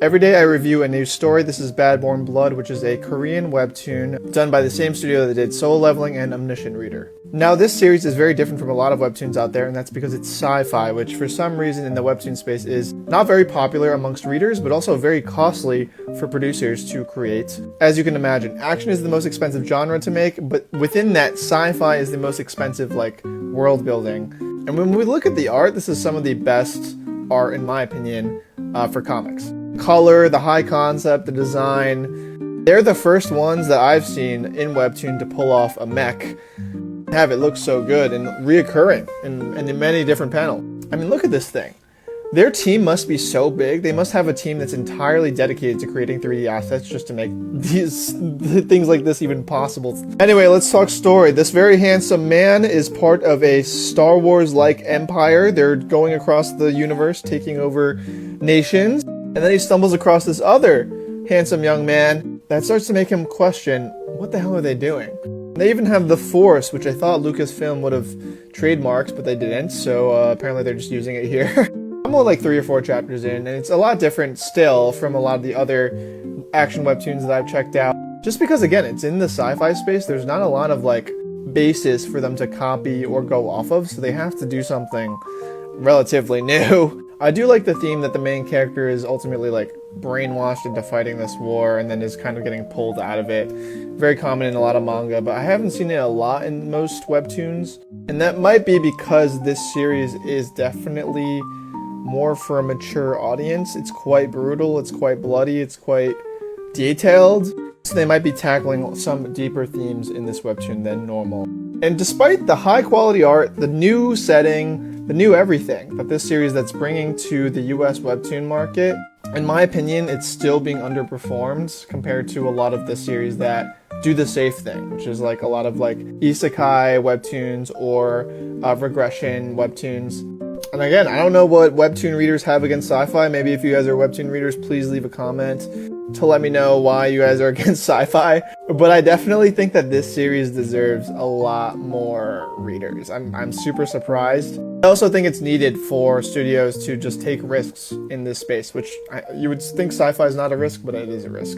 Every day I review a new story. This is Bad Born Blood, which is a Korean webtoon done by the same studio that did Soul Leveling and Omniscient Reader. Now this series is very different from a lot of webtoons out there, and that's because it's sci-fi, which for some reason in the webtoon space is not very popular amongst readers, but also very costly for producers to create. As you can imagine, action is the most expensive genre to make, but within that, sci-fi is the most expensive, world building. And when we look at the art, this is some of the best art, in my opinion, for comics. Color, the high concept, the design, they're the first ones that I've seen in webtoon to pull off a mech, have it look so good and reoccurring in many different panels. I mean, look at this thing. Their team must be so big. They must have a team that's entirely dedicated to creating 3D assets just to make these things like this even possible. Anyway, let's talk story. This very handsome man is part of a Star Wars-like empire. They're going across the universe, taking over nations. And then he stumbles across this other handsome young man that starts to make him question, what the hell are they doing? They even have the Force, which I thought Lucasfilm would have trademarked, but they didn't, so apparently they're just using it here. I'm only like 3 or 4 chapters in, and it's a lot different still from a lot of the other action webtoons that I've checked out. Just because, again, it's in the sci-fi space, there's not a lot of basis for them to copy or go off of, so they have to do something relatively new. I do like the theme that the main character is ultimately brainwashed into fighting this war and then is kind of getting pulled out of it. Very common in a lot of manga, but I haven't seen it a lot in most webtoons. And that might be because this series is definitely more for a mature audience. It's quite brutal, it's quite bloody, it's quite detailed. So they might be tackling some deeper themes in this webtoon than normal. And despite the high quality art, the new setting, the new everything that this series that's bringing to the US webtoon market, in my opinion, it's still being underperformed compared to a lot of the series that do the safe thing, which is a lot of isekai webtoons or regression webtoons. And again, I don't know what webtoon readers have against sci-fi. Maybe if you guys are webtoon readers, please leave a comment to let me know why you guys are against sci-fi. But I definitely think that this series deserves a lot more readers. I'm super surprised. I also think it's needed for studios to just take risks in this space, which you would think sci-fi is not a risk, but it is a risk.